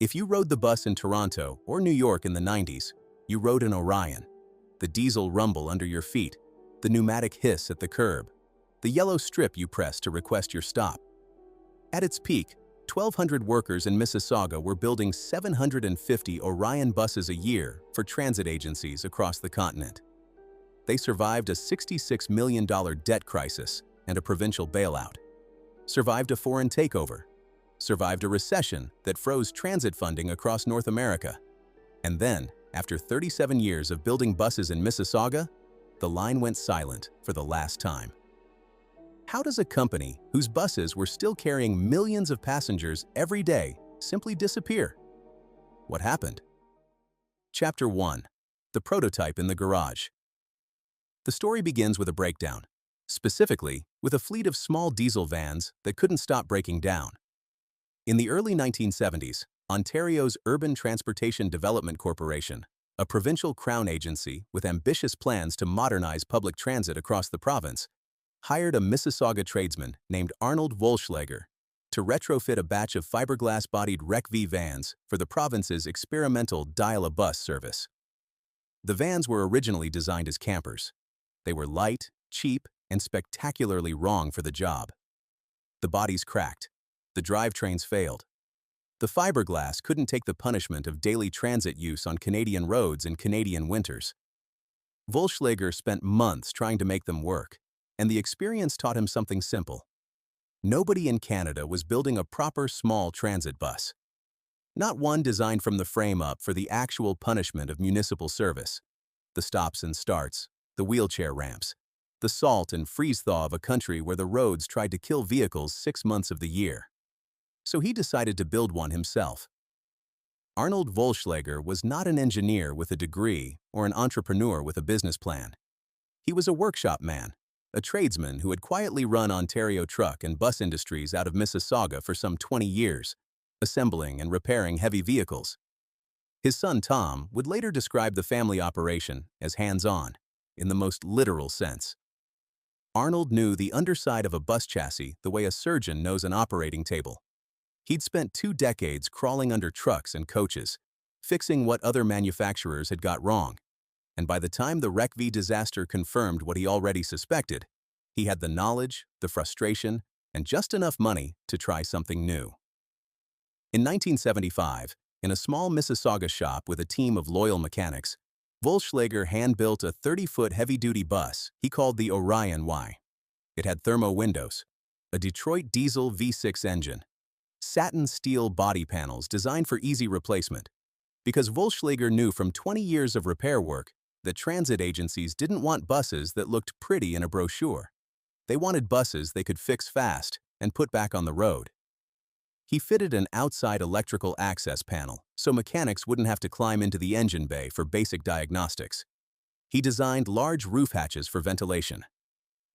If you rode the bus in Toronto or New York in the 90s, you rode an Orion. The diesel rumble under your feet, the pneumatic hiss at the curb, the yellow strip you press to request your stop. At its peak, 1,200 workers in Mississauga were building 750 Orion buses a year for transit agencies across the continent. They survived a $66 million debt crisis and a provincial bailout, survived a foreign takeover, survived a recession that froze transit funding across North America. And then, after 37 years of building buses in Mississauga, the line went silent for the last time. How does a company whose buses were still carrying millions of passengers every day simply disappear? What happened? Chapter 1. The prototype in the garage. The story begins with a breakdown, specifically with a fleet of small diesel vans that couldn't stop breaking down. In the early 1970s, Ontario's Urban Transportation Development Corporation, a provincial crown agency with ambitious plans to modernize public transit across the province, hired a Mississauga tradesman named Arnold Volschlager to retrofit a batch of fiberglass-bodied Rec-V vans for the province's experimental dial-a-bus service. The vans were originally designed as campers. They were light, cheap, and spectacularly wrong for the job. The bodies cracked. The drivetrains failed. The fiberglass couldn't take the punishment of daily transit use on Canadian roads in Canadian winters. Volschlager spent months trying to make them work, and the experience taught him something simple. Nobody in Canada was building a proper small transit bus. Not one designed from the frame up for the actual punishment of municipal service. The stops and starts, the wheelchair ramps, the salt and freeze-thaw of a country where the roads tried to kill vehicles 6 months of the year. So he decided to build one himself. Arnold Volschlager was not an engineer with a degree or an entrepreneur with a business plan. He was a workshop man, a tradesman who had quietly run Ontario truck and bus industries out of Mississauga for some 20 years, assembling and repairing heavy vehicles. His son Tom would later describe the family operation as hands-on, in the most literal sense. Arnold knew the underside of a bus chassis the way a surgeon knows an operating table. He'd spent 2 decades crawling under trucks and coaches, fixing what other manufacturers had got wrong. And by the time the Rec-V disaster confirmed what he already suspected, he had the knowledge, the frustration, and just enough money to try something new. In 1975, in a small Mississauga shop with a team of loyal mechanics, Volschlager hand-built a 30-foot heavy-duty bus he called the Orion Y. It had thermo windows, a Detroit diesel V6 engine, satin steel body panels designed for easy replacement, because Volschlager knew from 20 years of repair work that transit agencies didn't want buses that looked pretty in a brochure. They wanted buses they could fix fast and put back on the road. He fitted an outside electrical access panel so mechanics wouldn't have to climb into the engine bay for basic diagnostics. He designed large roof hatches for ventilation.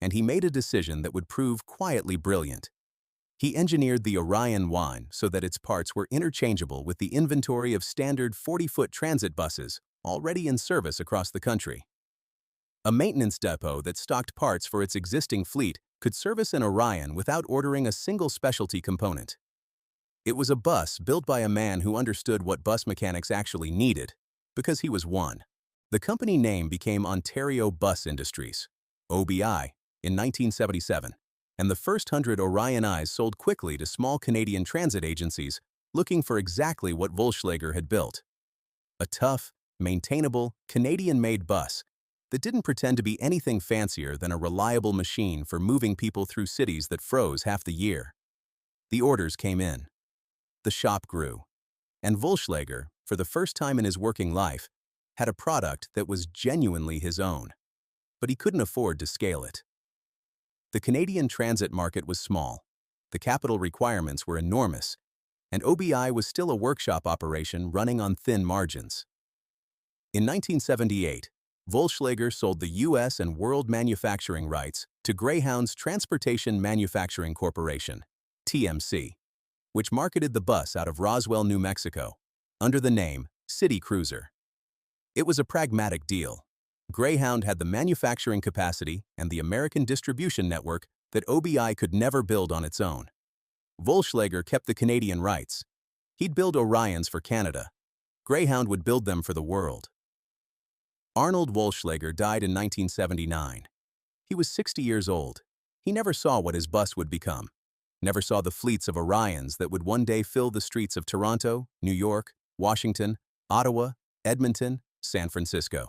And he made a decision that would prove quietly brilliant. He engineered the Orion Y so that its parts were interchangeable with the inventory of standard 40-foot transit buses already in service across the country. A maintenance depot that stocked parts for its existing fleet could service an Orion without ordering a single specialty component. It was a bus built by a man who understood what bus mechanics actually needed, because he was one. The company name became Ontario Bus Industries, OBI, in 1977. And the first 100 Orion Is sold quickly to small Canadian transit agencies looking for exactly what Volschlager had built. A tough, maintainable, Canadian-made bus that didn't pretend to be anything fancier than a reliable machine for moving people through cities that froze half the year. The orders came in. The shop grew. And Volschlager, for the first time in his working life, had a product that was genuinely his own. But he couldn't afford to scale it. The Canadian transit market was small, the capital requirements were enormous, and OBI was still a workshop operation running on thin margins. In 1978, Volschlager sold the U.S. and world manufacturing rights to Greyhound's Transportation Manufacturing Corporation, TMC, which marketed the bus out of Roswell, New Mexico, under the name City Cruiser. It was a pragmatic deal. Greyhound had the manufacturing capacity and the American distribution network that OBI could never build on its own. Volschlager kept the Canadian rights. He'd build Orions for Canada. Greyhound would build them for the world. Arnold Wollschläger died in 1979. He was 60 years old. He never saw what his bus would become. Never saw the fleets of Orions that would one day fill the streets of Toronto, New York, Washington, Ottawa, Edmonton, San Francisco.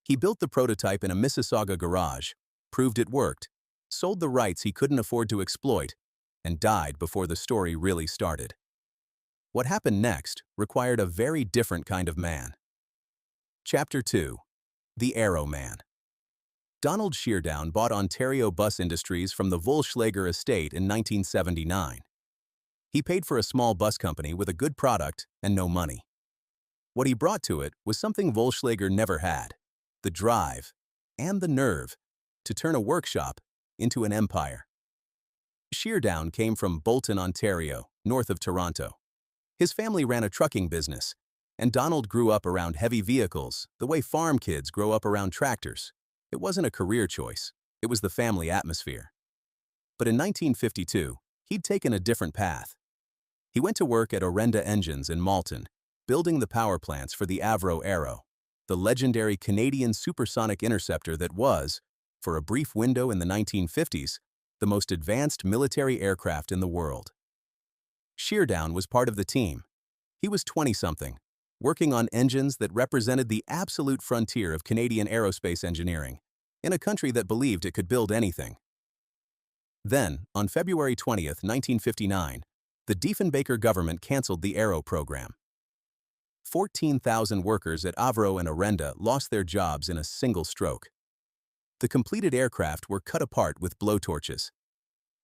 He built the prototype in a Mississauga garage, proved it worked, sold the rights he couldn't afford to exploit, and died before the story really started. What happened next required a very different kind of man. Chapter 2. The Arrow Man. Donald Sheardown bought Ontario Bus Industries from the Wollschläger estate in 1979. He paid for a small bus company with a good product and no money. What he brought to it was something Wollschläger never had: the drive and the nerve to turn a workshop into an empire. Sheardown came from Bolton, Ontario, north of Toronto. His family ran a trucking business, and Donald grew up around heavy vehicles, the way farm kids grow up around tractors. It wasn't a career choice, it was the family atmosphere. But in 1952, he'd taken a different path. He went to work at Orenda Engines in Malton, building the power plants for the Avro Arrow, the legendary Canadian supersonic interceptor that was, for a brief window in the 1950s, the most advanced military aircraft in the world. Sheardown was part of the team. He was 20-something, working on engines that represented the absolute frontier of Canadian aerospace engineering, in a country that believed it could build anything. Then, on February 20th, 1959, the Diefenbaker government canceled the Arrow program. 14,000 workers at Avro and Orenda lost their jobs in a single stroke. The completed aircraft were cut apart with blowtorches.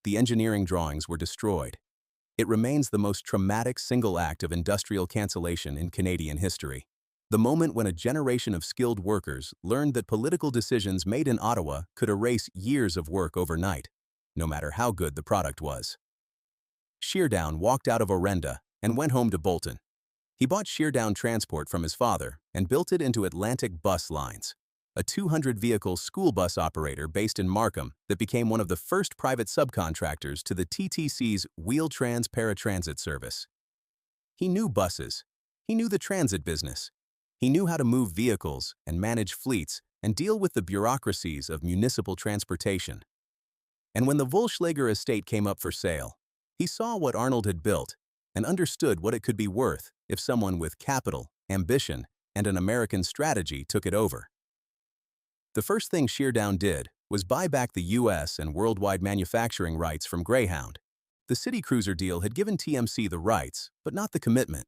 The engineering drawings were destroyed. It remains the most traumatic single act of industrial cancellation in Canadian history. The moment when a generation of skilled workers learned that political decisions made in Ottawa could erase years of work overnight, no matter how good the product was. Sheardown walked out of Orenda and went home to Bolton. He bought Sheardown Transport from his father and built it into Atlantic Bus Lines, a 200-vehicle school bus operator based in Markham that became one of the first private subcontractors to the TTC's Wheel-Trans paratransit service. He knew buses. He knew the transit business. He knew how to move vehicles and manage fleets and deal with the bureaucracies of municipal transportation. And when the Wollschläger estate came up for sale, he saw what Arnold had built and understood what it could be worth if someone with capital, ambition, and an American strategy took it over. The first thing Sheardown did was buy back the U.S. and worldwide manufacturing rights from Greyhound. The City Cruiser deal had given TMC the rights, but not the commitment.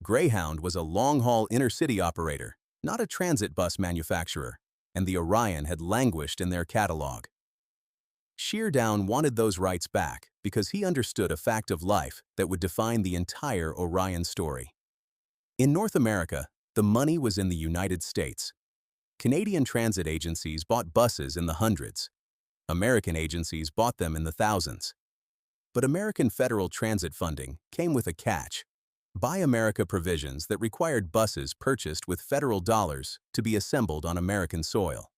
Greyhound was a long-haul inner-city operator, not a transit bus manufacturer, and the Orion had languished in their catalog. Sheardown wanted those rights back because he understood a fact of life that would define the entire Orion story. In North America, the money was in the United States. Canadian transit agencies bought buses in the hundreds. American agencies bought them in the thousands. But American federal transit funding came with a catch: Buy America provisions that required buses purchased with federal dollars to be assembled on American soil.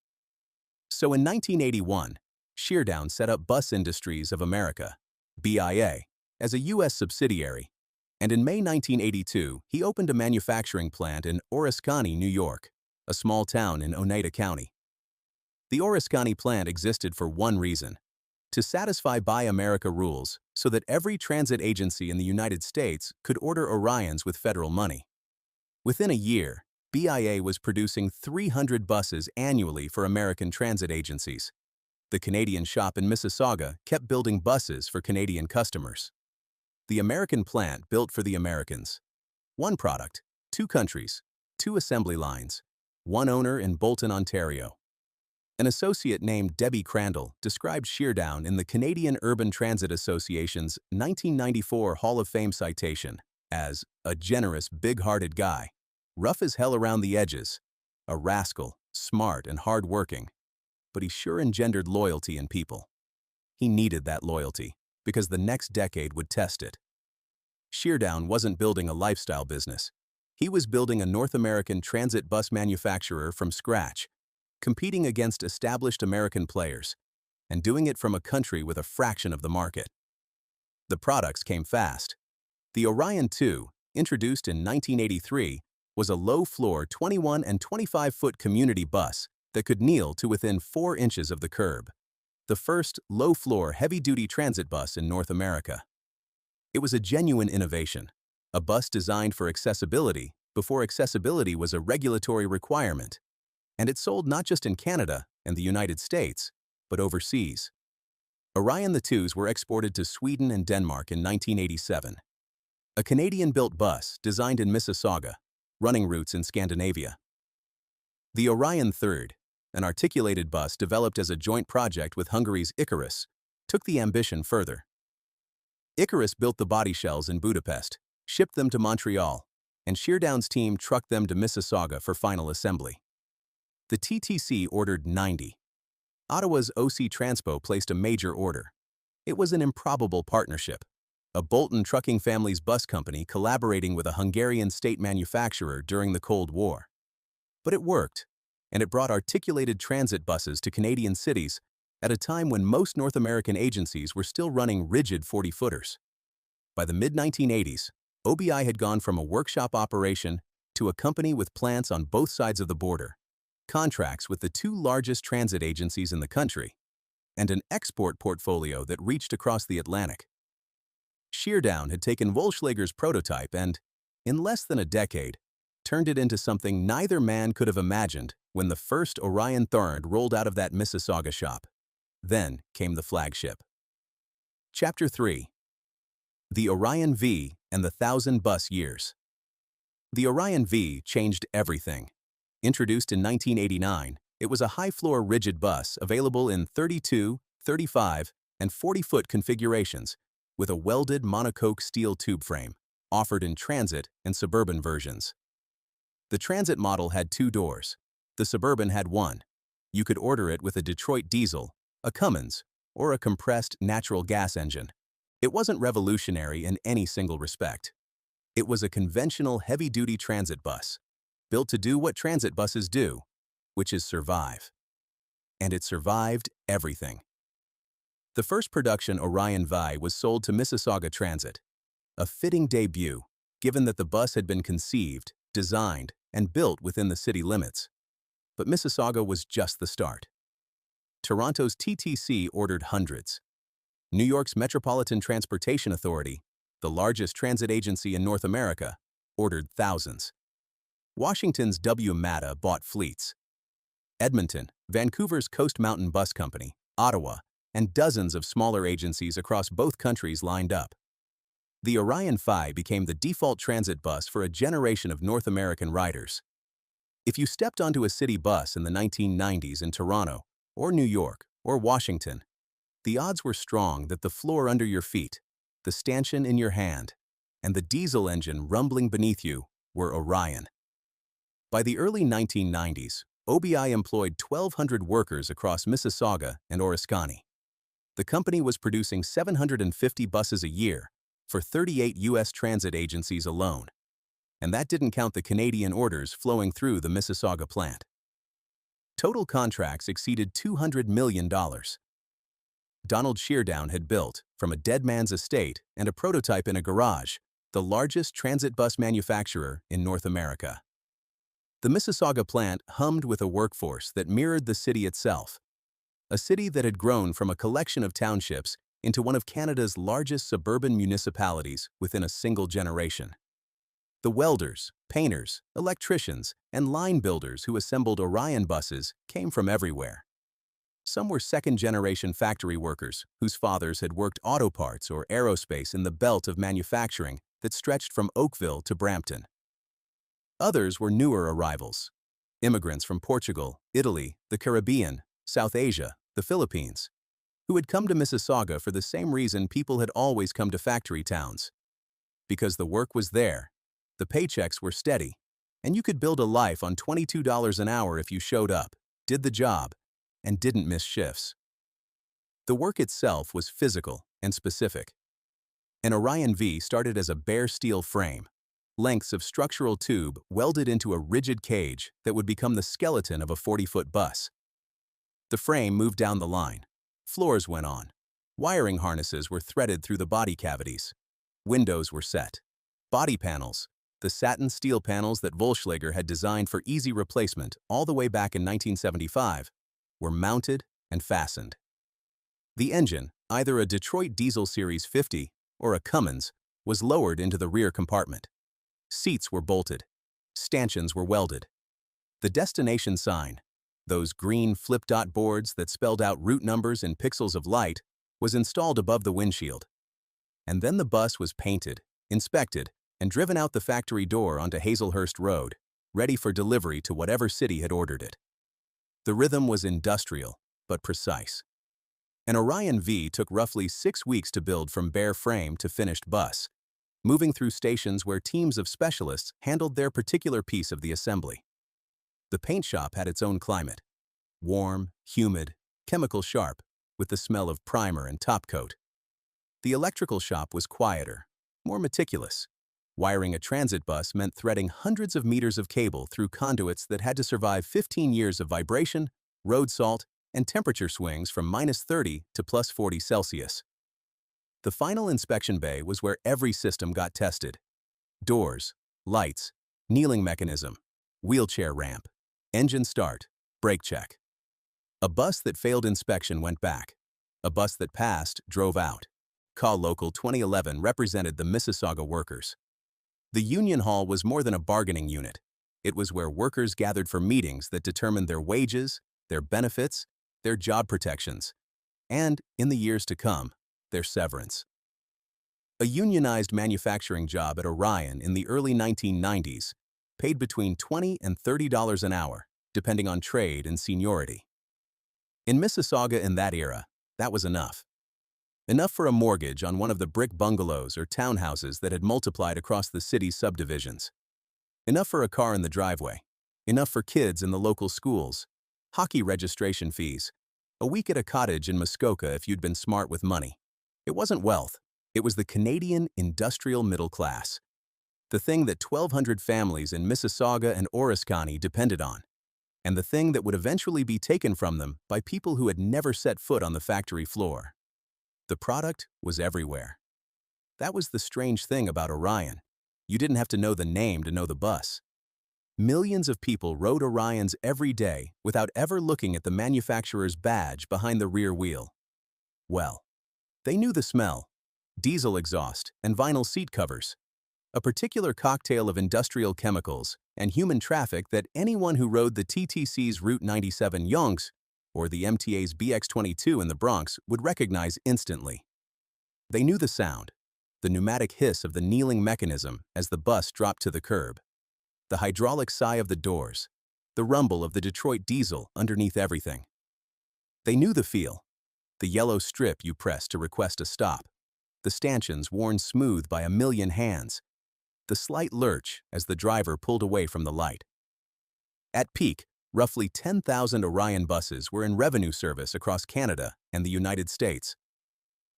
So in 1981, Sheardown set up Bus Industries of America, BIA, as a U.S. subsidiary, and in May 1982, he opened a manufacturing plant in Oriskany, New York, a small town in Oneida County. The Oriskany plant existed for one reason: to satisfy Buy America rules so that every transit agency in the United States could order Orions with federal money. Within a year, BIA was producing 300 buses annually for American transit agencies. The Canadian shop in Mississauga kept building buses for Canadian customers. The American plant built for the Americans. One product, two countries, two assembly lines, one owner in Bolton, Ontario. An associate named Debbie Crandall described Sheardown in the Canadian Urban Transit Association's 1994 Hall of Fame citation as a generous, big-hearted guy, rough as hell around the edges, a rascal, smart and hard-working, but he sure engendered loyalty in people. He needed that loyalty because the next decade would test it. Sheardown wasn't building a lifestyle business. He was building a North American transit bus manufacturer from scratch, competing against established American players, and doing it from a country with a fraction of the market. The products came fast. The Orion 2, introduced in 1983, was a low-floor 21 and 25-foot community bus that could kneel to within 4 inches of the curb. The first low-floor heavy-duty transit bus in North America. It was a genuine innovation, a bus designed for accessibility before accessibility was a regulatory requirement, and it sold not just in Canada and the United States, but overseas. Orion the 2s were exported to Sweden and Denmark in 1987. A Canadian-built bus designed in Mississauga, running routes in Scandinavia. The Orion 3rd, an articulated bus developed as a joint project with Hungary's Icarus, took the ambition further. Icarus built the body shells in Budapest, shipped them to Montreal, and Sheardown's team trucked them to Mississauga for final assembly. The TTC ordered 90. Ottawa's OC Transpo placed a major order. It was an improbable partnership, a Bolton Trucking Family's bus company collaborating with a Hungarian state manufacturer during the Cold War. But it worked, and it brought articulated transit buses to Canadian cities at a time when most North American agencies were still running rigid 40-footers. By the mid-1980s, OBI had gone from a workshop operation to a company with plants on both sides of the border, contracts with the 2 largest transit agencies in the country, and an export portfolio that reached across the Atlantic. Sheardown had taken Wohlschlager's prototype and, in less than a decade, turned it into something neither man could have imagined when the first Orion 3rd rolled out of that Mississauga shop. Then came the flagship. Chapter 3. The Orion V and the 1,000 Bus Years. The Orion V changed everything. Introduced in 1989, it was a high-floor rigid bus available in 32, 35, and 40-foot configurations with a welded monocoque steel tube frame, offered in transit and suburban versions. The transit model had 2 doors. The suburban had 1. You could order it with a Detroit diesel, a Cummins, or a compressed natural gas engine. It wasn't revolutionary in any single respect. It was a conventional heavy-duty transit bus, built to do what transit buses do, which is survive. And it survived everything. The first production Orion Vi was sold to Mississauga Transit, a fitting debut, given that the bus had been conceived, designed, and built within the city limits. But Mississauga was just the start. Toronto's TTC ordered hundreds. New York's Metropolitan Transportation Authority, the largest transit agency in North America, ordered thousands. Washington's WMATA bought fleets. Edmonton, Vancouver's Coast Mountain Bus Company, Ottawa, and dozens of smaller agencies across both countries lined up. The Orion Phi became the default transit bus for a generation of North American riders. If you stepped onto a city bus in the 1990s in Toronto, or New York, or Washington, the odds were strong that the floor under your feet, the stanchion in your hand, and the diesel engine rumbling beneath you were Orion. By the early 1990s, OBI employed 1,200 workers across Mississauga and Oriskany. The company was producing 750 buses a year for 38 U.S. transit agencies alone, and that didn't count the Canadian orders flowing through the Mississauga plant. Total contracts exceeded $200 million. Donald Sheardown had built, from a dead man's estate and a prototype in a garage, the largest transit bus manufacturer in North America. The Mississauga plant hummed with a workforce that mirrored the city itself, a city that had grown from a collection of townships into one of Canada's largest suburban municipalities within a single generation. The welders, painters, electricians, and line builders who assembled Orion buses came from everywhere. Some were second-generation factory workers whose fathers had worked auto parts or aerospace in the belt of manufacturing that stretched from Oakville to Brampton. Others were newer arrivals, immigrants from Portugal, Italy, the Caribbean, South Asia, the Philippines, who had come to Mississauga for the same reason people had always come to factory towns. Because the work was there, the paychecks were steady, and you could build a life on $22 an hour if you showed up, did the job, and didn't miss shifts. The work itself was physical and specific. An Orion V started as a bare steel frame, lengths of structural tube welded into a rigid cage that would become the skeleton of a 40-foot bus. The frame moved down the line. Floors went on. Wiring harnesses were threaded through the body cavities. Windows were set. Body panels, the satin steel panels that Volkswagen had designed for easy replacement all the way back in 1975, were mounted and fastened. The engine, either a Detroit Diesel Series 50 or a Cummins, was lowered into the rear compartment. Seats were bolted. Stanchions were welded. The destination sign, those green flip-dot boards that spelled out route numbers in pixels of light, was installed above the windshield. And then the bus was painted, inspected, and driven out the factory door onto Hazelhurst Road, ready for delivery to whatever city had ordered it. The rhythm was industrial, but precise. An Orion V took roughly 6 weeks to build from bare frame to finished bus, moving through stations where teams of specialists handled their particular piece of the assembly. The paint shop had its own climate. Warm, humid, chemical sharp, with the smell of primer and top coat. The electrical shop was quieter, more meticulous. Wiring a transit bus meant threading hundreds of meters of cable through conduits that had to survive 15 years of vibration, road salt, and temperature swings from -30 to +40 Celsius. The final inspection bay was where every system got tested. Doors, lights, kneeling mechanism, wheelchair ramp, engine start, brake check. A bus that failed inspection went back. A bus that passed drove out. Call Local 2011 represented the Mississauga workers. The union hall was more than a bargaining unit. It was where workers gathered for meetings that determined their wages, their benefits, their job protections, and, in the years to come, their severance. A unionized manufacturing job at Orion in the early 1990s paid between $20 and $30 an hour, depending on trade and seniority. In Mississauga in that era, that was enough. Enough for a mortgage on one of the brick bungalows or townhouses that had multiplied across the city's subdivisions. Enough for a car in the driveway. Enough for kids in the local schools. Hockey registration fees. A week at a cottage in Muskoka if you'd been smart with money. It wasn't wealth. It was the Canadian industrial middle class. The thing that 1,200 families in Mississauga and Oriskany depended on. And the thing that would eventually be taken from them by people who had never set foot on the factory floor. The product was everywhere. That was the strange thing about Orion. You didn't have to know the name to know the bus. Millions of people rode Orions every day without ever looking at the manufacturer's badge behind the rear wheel. Well, they knew the smell, diesel exhaust and vinyl seat covers, a particular cocktail of industrial chemicals and human traffic that anyone who rode the TTC's Route 97 Yonks or the MTA's BX22 in the Bronx would recognize instantly. They knew the sound, the pneumatic hiss of the kneeling mechanism as the bus dropped to the curb, the hydraulic sigh of the doors, the rumble of the Detroit diesel underneath everything. They knew the feel, the yellow strip you press to request a stop, the stanchions worn smooth by a million hands, the slight lurch as the driver pulled away from the light. At peak, roughly 10,000 Orion buses were in revenue service across Canada and the United States.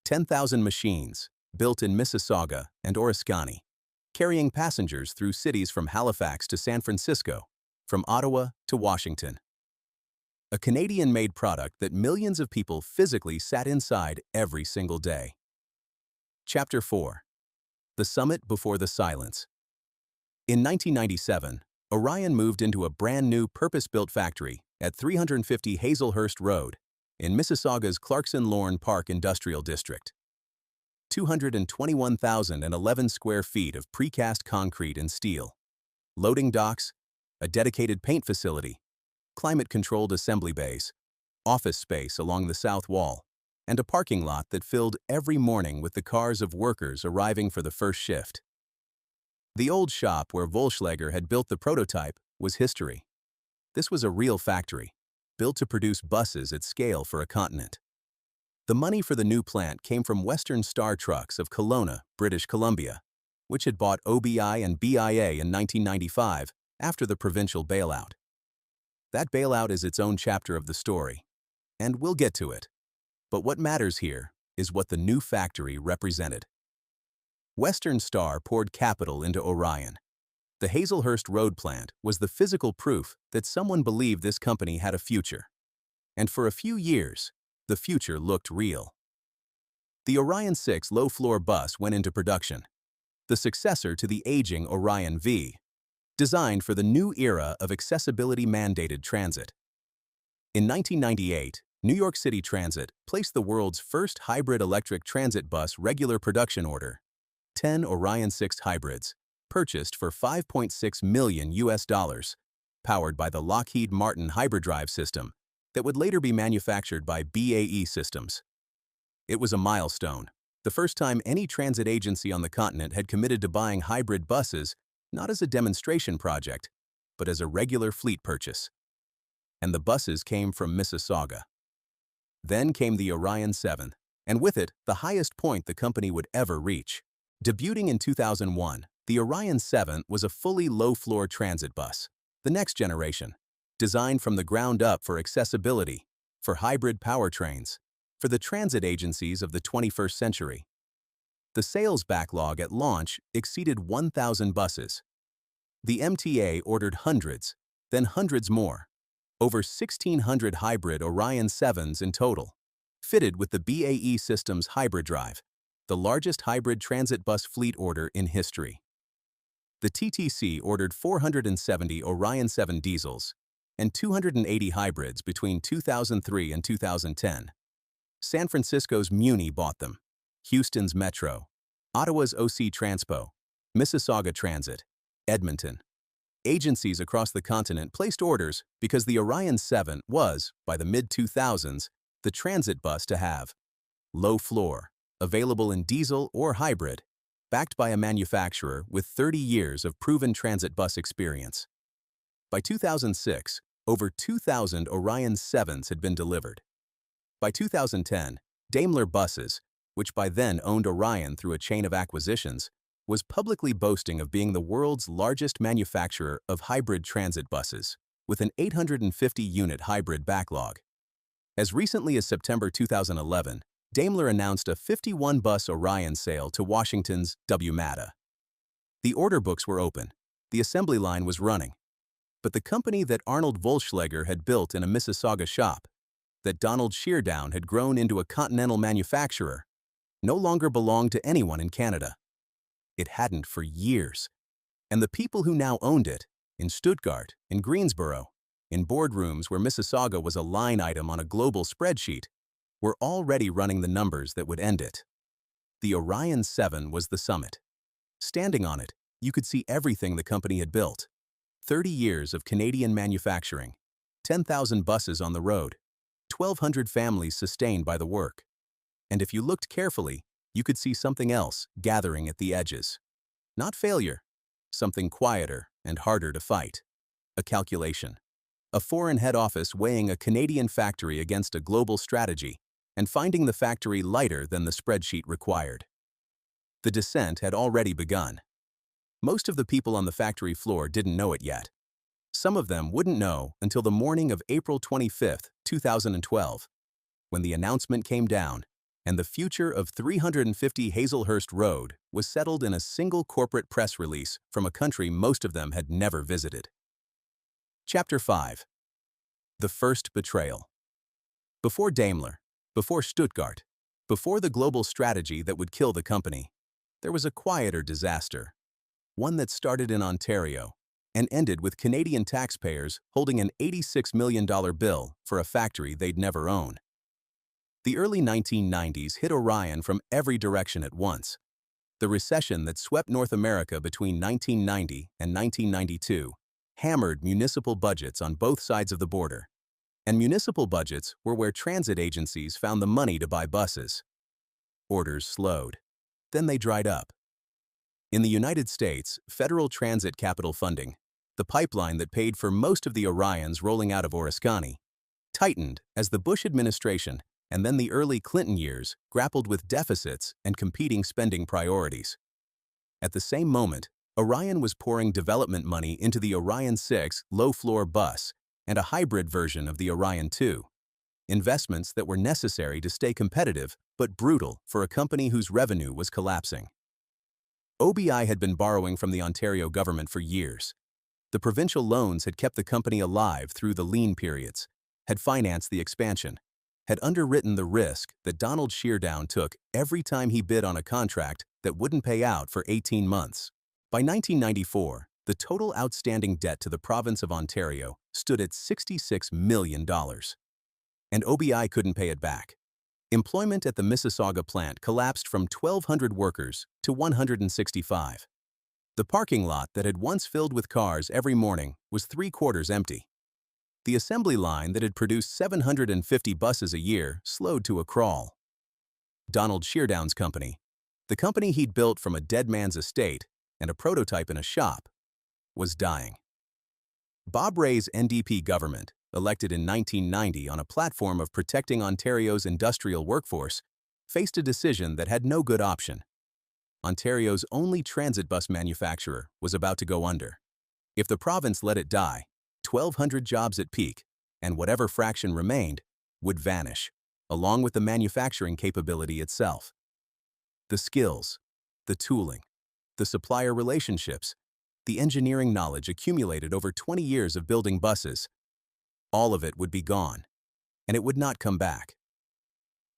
10,000 machines, built in Mississauga and Oriskany, carrying passengers through cities from Halifax to San Francisco, from Ottawa to Washington. A Canadian-made product that millions of people physically sat inside every single day. Chapter 4. The Summit Before the Silence. In 1997, Orion moved into a brand-new purpose-built factory at 350 Hazelhurst Road in Mississauga's Clarkson-Lorne Park Industrial District. 221,011 square feet of precast concrete and steel, loading docks, a dedicated paint facility, climate-controlled assembly bays, office space along the south wall, and a parking lot that filled every morning with the cars of workers arriving for the first shift. The old shop where Volkswagen had built the prototype was history. This was a real factory, built to produce buses at scale for a continent. The money for the new plant came from Western Star Trucks of Kelowna, British Columbia, which had bought OBI and BIA in 1995 after the provincial bailout. That bailout is its own chapter of the story, and we'll get to it. But what matters here is what the new factory represented. Western Star poured capital into Orion. The Hazelhurst Road plant was the physical proof that someone believed this company had a future. And for a few years, the future looked real. The Orion 6 low-floor bus went into production, the successor to the aging Orion V, designed for the new era of accessibility-mandated transit. In 1998, New York City Transit placed the world's first hybrid electric transit bus regular production order, 10 Orion 6 hybrids, purchased for $5.6 million US, powered by the Lockheed Martin Hybridrive system that would later be manufactured by BAE Systems. It was a milestone, the first time any transit agency on the continent had committed to buying hybrid buses not as a demonstration project, but as a regular fleet purchase. And the buses came from Mississauga. Then came the Orion 7, and with it, the highest point the company would ever reach. Debuting in 2001, the Orion 7 was a fully low-floor transit bus, the next generation, designed from the ground up for accessibility, for hybrid powertrains, for the transit agencies of the 21st century. The sales backlog at launch exceeded 1,000 buses. The MTA ordered hundreds, then hundreds more, over 1,600 hybrid Orion 7s in total, fitted with the BAE Systems Hybridrive, the largest hybrid transit bus fleet order in history. The TTC ordered 470 Orion 7 diesels and 280 hybrids between 2003 and 2010. San Francisco's Muni bought them, Houston's Metro, Ottawa's OC Transpo, Mississauga Transit, Edmonton. Agencies across the continent placed orders because the Orion 7 was, by the mid-2000s, the transit bus to have. Low floor, available in diesel or hybrid, backed by a manufacturer with 30 years of proven transit bus experience. By 2006, over 2,000 Orion 7s had been delivered. By 2010, Daimler Buses, which by then owned Orion through a chain of acquisitions, was publicly boasting of being the world's largest manufacturer of hybrid transit buses, with an 850-unit hybrid backlog. As recently as September 2011, Daimler announced a 51-bus Orion sale to Washington's WMATA. The order books were open, the assembly line was running, but the company that Arnold Volschlager had built in a Mississauga shop, that Donald Sheardown had grown into a continental manufacturer, no longer belonged to anyone in Canada. It hadn't for years, and the people who now owned it, in Stuttgart, in Greensboro, in boardrooms where Mississauga was a line item on a global spreadsheet, were already running the numbers that would end it. The Orion 7 was the summit. Standing on it, you could see everything the company had built. 30 years of Canadian manufacturing, 10,000 buses on the road, 1,200 families sustained by the work. And if you looked carefully, you could see something else gathering at the edges. Not failure, something quieter and harder to fight. A calculation. A foreign head office weighing a Canadian factory against a global strategy and finding the factory lighter than the spreadsheet required. The descent had already begun. Most of the people on the factory floor didn't know it yet. Some of them wouldn't know until the morning of April 25, 2012, when the announcement came down and the future of 350 Hazelhurst Road was settled in a single corporate press release from a country most of them had never visited. Chapter 5. The First Betrayal. Before Daimler, before Stuttgart, before the global strategy that would kill the company, there was a quieter disaster, one that started in Ontario and ended with Canadian taxpayers holding an $86 million bill for a factory they'd never own. The early 1990s hit Orion from every direction at once. The recession that swept North America between 1990 and 1992 hammered municipal budgets on both sides of the border, and municipal budgets were where transit agencies found the money to buy buses. Orders slowed. Then they dried up. In the United States, federal transit capital funding, the pipeline that paid for most of the Orions rolling out of Oriskany, tightened as the Bush administration and then the early Clinton years grappled with deficits and competing spending priorities. At the same moment, Orion was pouring development money into the Orion 6 low-floor bus and a hybrid version of the Orion 2, investments that were necessary to stay competitive but brutal for a company whose revenue was collapsing. OBI had been borrowing from the Ontario government for years. The provincial loans had kept the company alive through the lean periods, had financed the expansion, had underwritten the risk that Donald Sheardown took every time he bid on a contract that wouldn't pay out for 18 months. By 1994, the total outstanding debt to the province of Ontario stood at $66 million, and OBI couldn't pay it back. Employment at the Mississauga plant collapsed from 1,200 workers to 165. The parking lot that had once filled with cars every morning was three-quarters empty. The assembly line that had produced 750 buses a year slowed to a crawl. Donald Sheardown's company, the company he'd built from a dead man's estate and a prototype in a shop, was dying. Bob Rae's NDP government, elected in 1990 on a platform of protecting Ontario's industrial workforce, faced a decision that had no good option. Ontario's only transit bus manufacturer was about to go under. If the province let it die, 1,200 jobs at peak, and whatever fraction remained, would vanish, along with the manufacturing capability itself. The skills, the tooling, the supplier relationships, the engineering knowledge accumulated over 20 years of building buses, all of it would be gone, and it would not come back.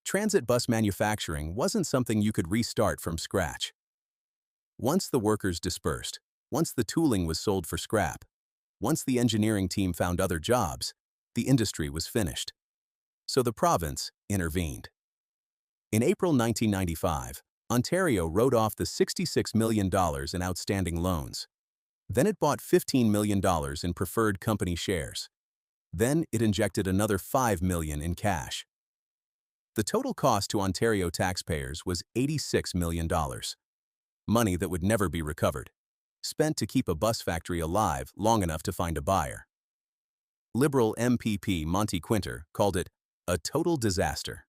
Transit bus manufacturing wasn't something you could restart from scratch. Once the workers dispersed, once the tooling was sold for scrap, once the engineering team found other jobs, the industry was finished. So the province intervened. In April 1995, Ontario wrote off the $66 million in outstanding loans. Then it bought $15 million in preferred company shares. Then it injected another $5 million in cash. The total cost to Ontario taxpayers was $86 million. Money that would never be recovered, spent to keep a bus factory alive long enough to find a buyer. Liberal MPP Monty Quinter called it a total disaster.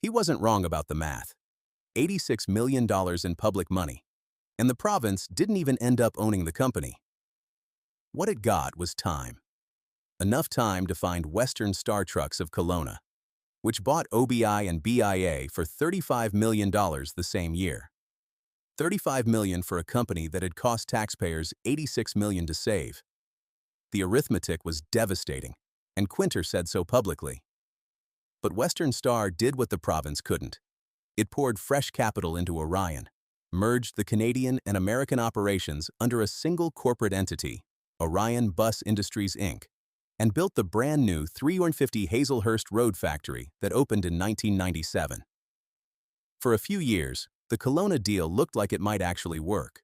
He wasn't wrong about the math. $86 million in public money, and the province didn't even end up owning the company. What it got was time. Enough time to find Western Star Trucks of Kelowna, which bought OBI and BIA for $35 million the same year. $35 million for a company that had cost taxpayers $86 million to save. The arithmetic was devastating, and Quinter said so publicly. But Western Star did what the province couldn't. It poured fresh capital into Orion, merged the Canadian and American operations under a single corporate entity, Orion Bus Industries, Inc., and built the brand-new 350 Hazelhurst Road factory that opened in 1997. For a few years, the Kelowna deal looked like it might actually work.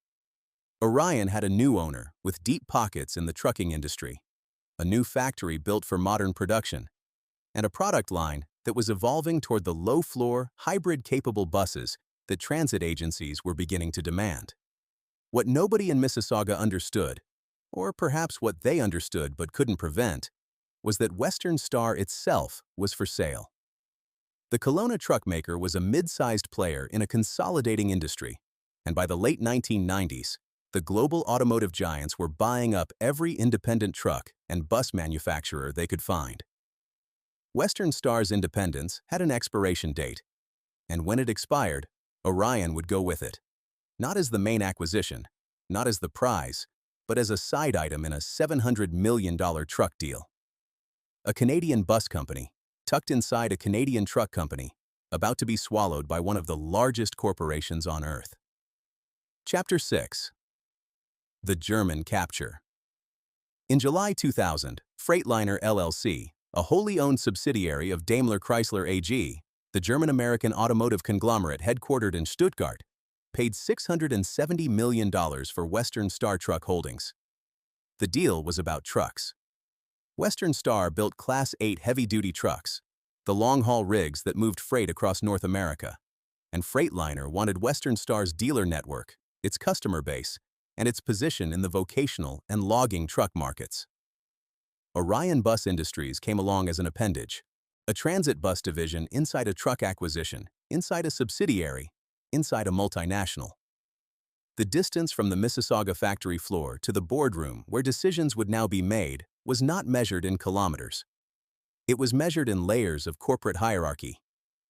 Orion had a new owner with deep pockets in the trucking industry, a new factory built for modern production, and a product line that was evolving toward the low-floor, hybrid-capable buses that transit agencies were beginning to demand. What nobody in Mississauga understood, or perhaps what they understood but couldn't prevent, was that Western Star itself was for sale. The Kelowna truck maker was a mid-sized player in a consolidating industry, and by the late 1990s, the global automotive giants were buying up every independent truck and bus manufacturer they could find. Western Star's independence had an expiration date, and when it expired, Orion would go with it, not as the main acquisition, not as the prize, but as a side item in a $700 million truck deal. A Canadian bus company, tucked inside a Canadian truck company, about to be swallowed by one of the largest corporations on Earth. Chapter 6. The German Capture. In July 2000, Freightliner LLC, a wholly owned subsidiary of Daimler Chrysler AG, the German-American automotive conglomerate headquartered in Stuttgart, paid $670 million for Western Star Truck Holdings. The deal was about trucks. Western Star built Class 8 heavy-duty trucks, the long-haul rigs that moved freight across North America, and Freightliner wanted Western Star's dealer network, its customer base, and its position in the vocational and logging truck markets. Orion Bus Industries came along as an appendage, a transit bus division inside a truck acquisition, inside a subsidiary, inside a multinational. The distance from the Mississauga factory floor to the boardroom where decisions would now be made was not measured in kilometers. It was measured in layers of corporate hierarchy,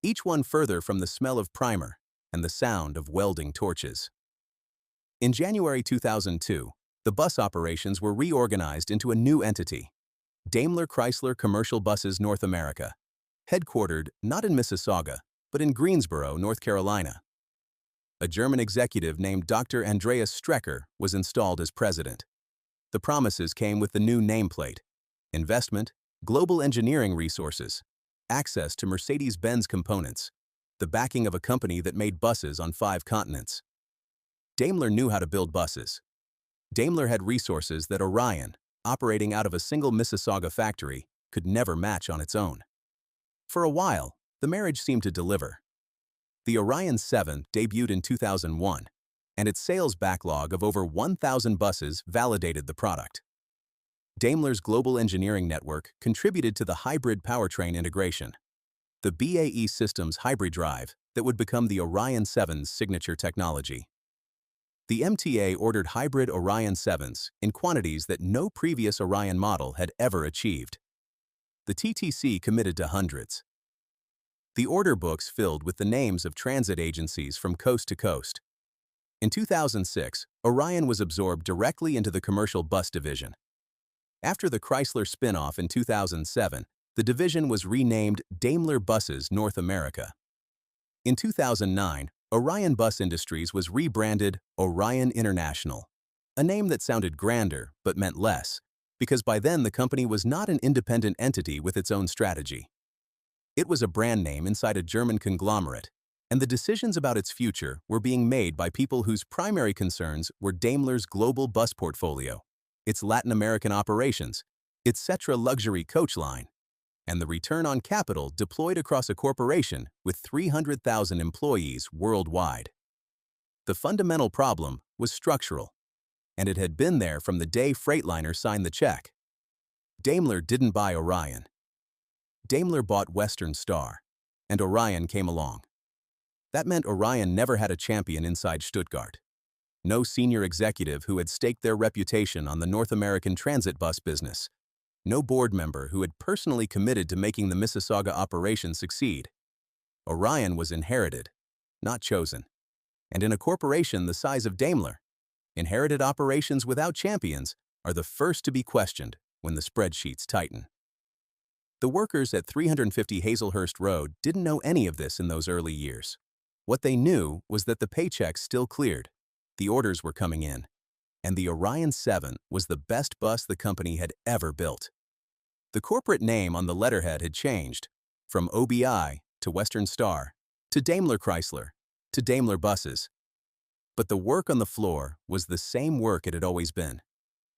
each one further from the smell of primer and the sound of welding torches. In January 2002, the bus operations were reorganized into a new entity, Daimler Chrysler Commercial Buses North America, headquartered not in Mississauga, but in Greensboro, North Carolina. A German executive named Dr. Andreas Strecker was installed as president. The promises came with the new nameplate: investment, global engineering resources, access to Mercedes-Benz components, the backing of a company that made buses on 5 continents. Daimler knew how to build buses. Daimler had resources that Orion, operating out of a single Mississauga factory, could never match on its own. For a while, the marriage seemed to deliver. The Orion 7 debuted in 2001, and its sales backlog of over 1,000 buses validated the product. Daimler's global engineering network contributed to the hybrid powertrain integration, the BAE Systems hybrid drive that would become the Orion 7's signature technology. The MTA ordered hybrid Orion 7s in quantities that no previous Orion model had ever achieved. The TTC committed to hundreds. The order books filled with the names of transit agencies from coast to coast. In 2006, Orion was absorbed directly into the commercial bus division. After the Chrysler spin-off in 2007, the division was renamed Daimler Buses North America. In 2009, Orion Bus Industries was rebranded Orion International, a name that sounded grander but meant less, because by then the company was not an independent entity with its own strategy. It was a brand name inside a German conglomerate, and the decisions about its future were being made by people whose primary concerns were Daimler's global bus portfolio, its Latin American operations, its Cetra luxury coach line, and the return on capital deployed across a corporation with 300,000 employees worldwide. The fundamental problem was structural, and it had been there from the day Freightliner signed the check. Daimler didn't buy Orion. Daimler bought Western Star, and Orion came along. That meant Orion never had a champion inside Stuttgart. No senior executive who had staked their reputation on the North American transit bus business. No board member who had personally committed to making the Mississauga operation succeed. Orion was inherited, not chosen. And in a corporation the size of Daimler, inherited operations without champions are the first to be questioned when the spreadsheets tighten. The workers at 350 Hazelhurst Road didn't know any of this in those early years. What they knew was that the paychecks still cleared, the orders were coming in, and the Orion 7 was the best bus the company had ever built. The corporate name on the letterhead had changed, from OBI to Western Star, to Daimler Chrysler, to Daimler Buses. But the work on the floor was the same work it had always been.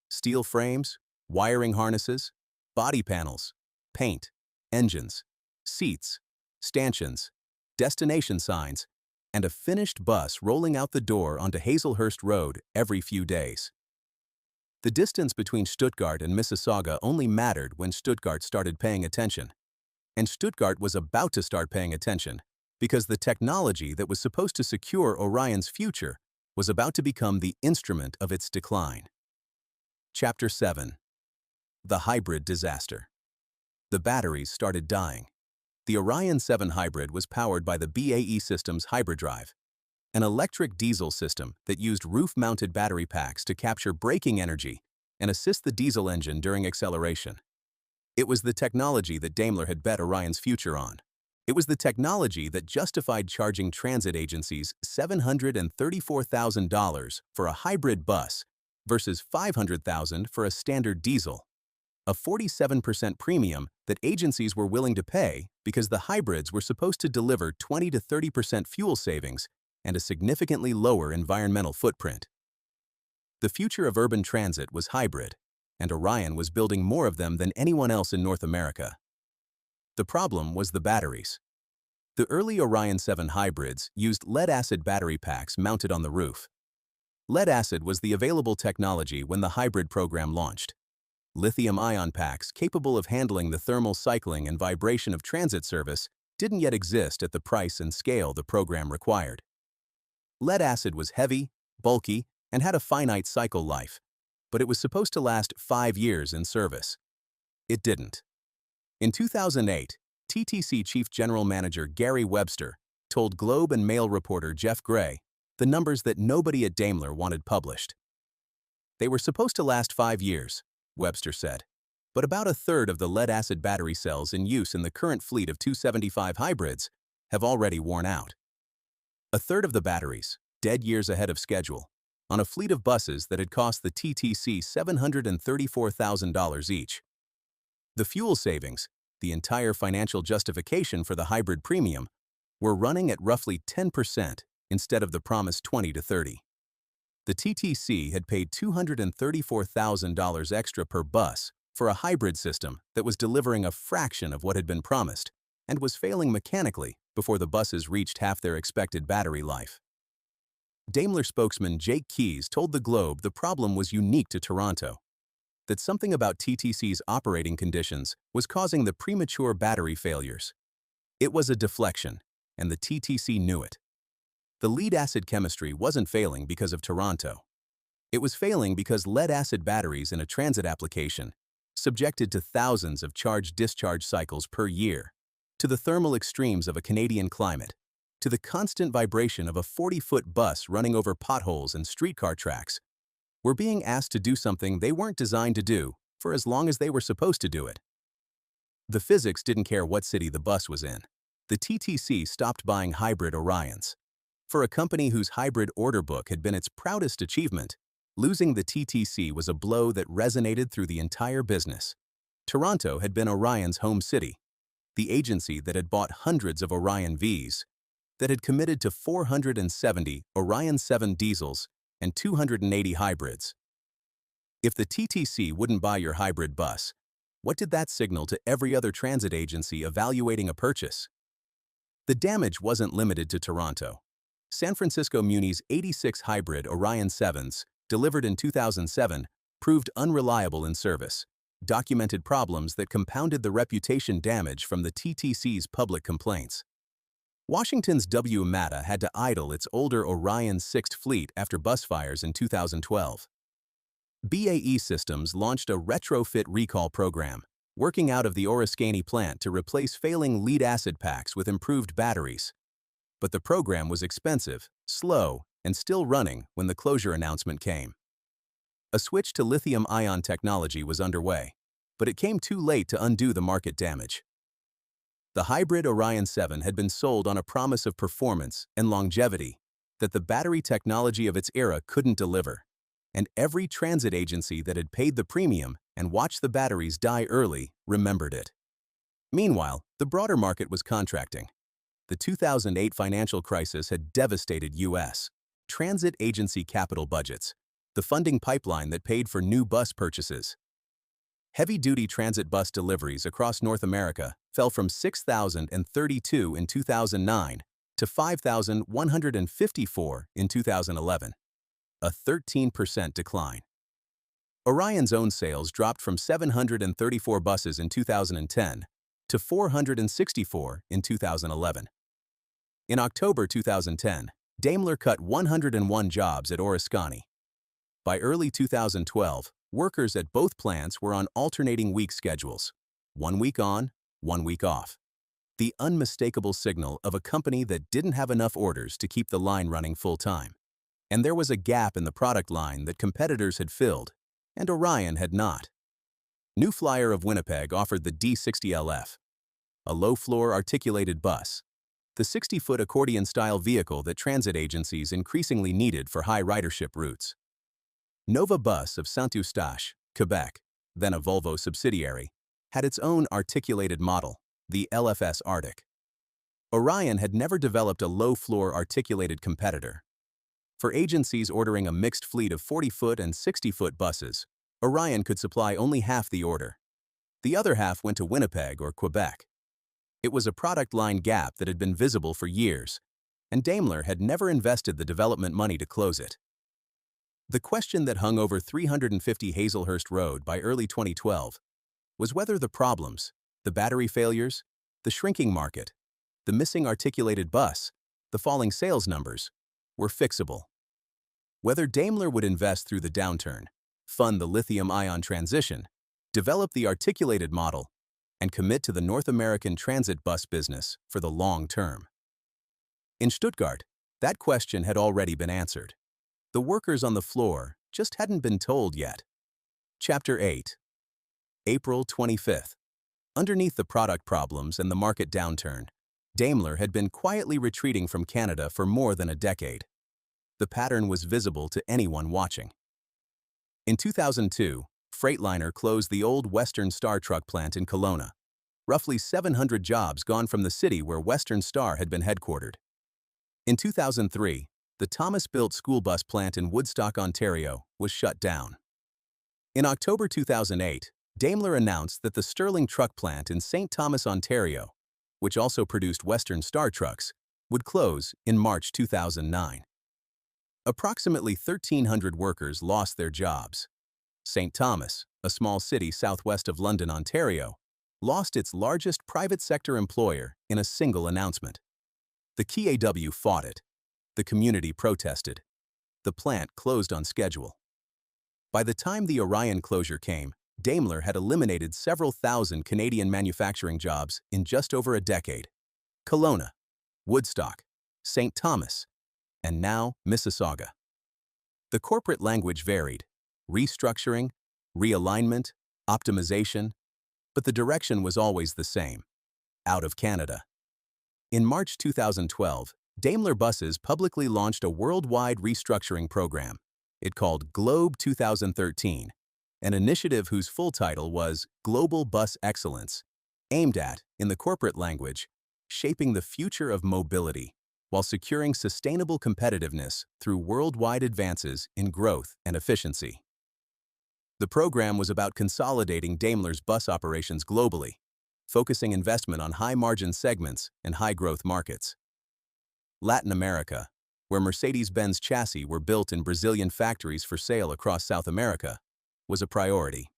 Steel frames, wiring harnesses, body panels, paint, engines, seats, stanchions, destination signs, and a finished bus rolling out the door onto Hazelhurst Road every few days. The distance between Stuttgart and Mississauga only mattered when Stuttgart started paying attention. And Stuttgart was about to start paying attention because the technology that was supposed to secure Orion's future was about to become the instrument of its decline. Chapter 7. The Hybrid Disaster. The batteries started dying. The Orion 7 hybrid was powered by the BAE Systems hybrid drive, an electric diesel system that used roof-mounted battery packs to capture braking energy and assist the diesel engine during acceleration. It was the technology that Daimler had bet Orion's future on. It was the technology that justified charging transit agencies $734,000 for a hybrid bus versus $500,000 for a standard diesel, a 47% premium that agencies were willing to pay because the hybrids were supposed to deliver 20 to 30% fuel savings and a significantly lower environmental footprint. The future of urban transit was hybrid, and Orion was building more of them than anyone else in North America. The problem was the batteries. The early Orion 7 hybrids used lead-acid battery packs mounted on the roof. Lead-acid was the available technology when the hybrid program launched. Lithium-ion packs capable of handling the thermal cycling and vibration of transit service didn't yet exist at the price and scale the program required. Lead-acid was heavy, bulky, and had a finite cycle life, but it was supposed to last 5 years in service. It didn't. In 2008, TTC Chief General Manager Gary Webster told Globe and Mail reporter Jeff Gray the numbers that nobody at Daimler wanted published. They were supposed to last 5 years, Webster said, but about a third of the lead-acid battery cells in use in the current fleet of 275 hybrids have already worn out. A third of the batteries, dead years ahead of schedule, on a fleet of buses that had cost the TTC $734,000 each. The fuel savings, the entire financial justification for the hybrid premium, were running at roughly 10% instead of the promised 20 to 30. The TTC had paid $234,000 extra per bus for a hybrid system that was delivering a fraction of what had been promised and was failing mechanically before the buses reached half their expected battery life. Daimler spokesman Jake Keyes told the Globe the problem was unique to Toronto, that something about TTC's operating conditions was causing the premature battery failures. It was a deflection, and the TTC knew it. The lead-acid chemistry wasn't failing because of Toronto. It was failing because lead-acid batteries in a transit application, subjected to thousands of charge-discharge cycles per year, to the thermal extremes of a Canadian climate, to the constant vibration of a 40-foot bus running over potholes and streetcar tracks, were being asked to do something they weren't designed to do for as long as they were supposed to do it. The physics didn't care what city the bus was in. The TTC stopped buying hybrid Orions. For a company whose hybrid order book had been its proudest achievement, losing the TTC was a blow that resonated through the entire business. Toronto had been Orion's home city, the agency that had bought hundreds of Orion Vs, that had committed to 470 Orion 7 diesels and 280 hybrids. If the TTC wouldn't buy your hybrid bus, what did that signal to every other transit agency evaluating a purchase? The damage wasn't limited to Toronto. San Francisco Muni's 86 hybrid Orion 7s, delivered in 2007, proved unreliable in service, documented problems that compounded the reputation damage from the TTC's public complaints. Washington's WMATA had to idle its older Orion 6th fleet after bus fires in 2012. BAE Systems launched a retrofit recall program, working out of the Oriskany plant to replace failing lead-acid packs with improved batteries. But the program was expensive, slow, and still running when the closure announcement came. A switch to lithium-ion technology was underway, but it came too late to undo the market damage. The hybrid Orion 7 had been sold on a promise of performance and longevity that the battery technology of its era couldn't deliver, and every transit agency that had paid the premium and watched the batteries die early remembered it. Meanwhile, the broader market was contracting. The 2008 financial crisis had devastated U.S. transit agency capital budgets, the funding pipeline that paid for new bus purchases. Heavy-duty transit bus deliveries across North America fell from 6,032 in 2009 to 5,154 in 2011, a 13% decline. Orion's own sales dropped from 734 buses in 2010 to 464 in 2011. In October 2010, Daimler cut 101 jobs at Oriskany. By early 2012, workers at both plants were on alternating week schedules, 1 week on, 1 week off. The unmistakable signal of a company that didn't have enough orders to keep the line running full-time. And there was a gap in the product line that competitors had filled, and Orion had not. New Flyer of Winnipeg offered the D60LF, a low-floor articulated bus, the 60-foot accordion-style vehicle that transit agencies increasingly needed for high ridership routes. Nova Bus of Saint-Eustache, Quebec, then a Volvo subsidiary, had its own articulated model, the LFS Arctic. Orion had never developed a low-floor articulated competitor. For agencies ordering a mixed fleet of 40-foot and 60-foot buses, Orion could supply only half the order. The other half went to Winnipeg or Quebec. It was a product line gap that had been visible for years, and Daimler had never invested the development money to close it. The question that hung over 350 Hazelhurst Road by early 2012 was whether the problems, the battery failures, the shrinking market, the missing articulated bus, the falling sales numbers, were fixable. Whether Daimler would invest through the downturn, fund the lithium-ion transition, develop the articulated model, and commit to the North American transit bus business for the long term. In Stuttgart, that question had already been answered. The workers on the floor just hadn't been told yet. Chapter 8. April 25th. Underneath the product problems and the market downturn, Daimler had been quietly retreating from Canada for more than a decade. The pattern was visible to anyone watching. In 2002, Freightliner closed the old Western Star truck plant in Kelowna. Roughly 700 jobs gone from the city where Western Star had been headquartered. In 2003, the Thomas-built school bus plant in Woodstock, Ontario, was shut down. In October 2008, Daimler announced that the Stirling truck plant in St. Thomas, Ontario, which also produced Western Star trucks, would close in March 2009. Approximately 1,300 workers lost their jobs. St. Thomas, a small city southwest of London, Ontario, lost its largest private sector employer in a single announcement. The KAW fought it. The community protested. The plant closed on schedule. By the time the Orion closure came, Daimler had eliminated several thousand Canadian manufacturing jobs in just over a decade. Kelowna, Woodstock, St. Thomas, and now Mississauga. The corporate language varied: restructuring, realignment, optimization, but the direction was always the same: out of Canada. In March 2012, Daimler Buses publicly launched a worldwide restructuring program it called Globe 2013, an initiative whose full title was Global Bus Excellence, aimed at, in the corporate language, shaping the future of mobility while securing sustainable competitiveness through worldwide advances in growth and efficiency. The program was about consolidating Daimler's bus operations globally, focusing investment on high-margin segments and high-growth markets. Latin America, where Mercedes-Benz chassis were built in Brazilian factories for sale across South America, was a priority.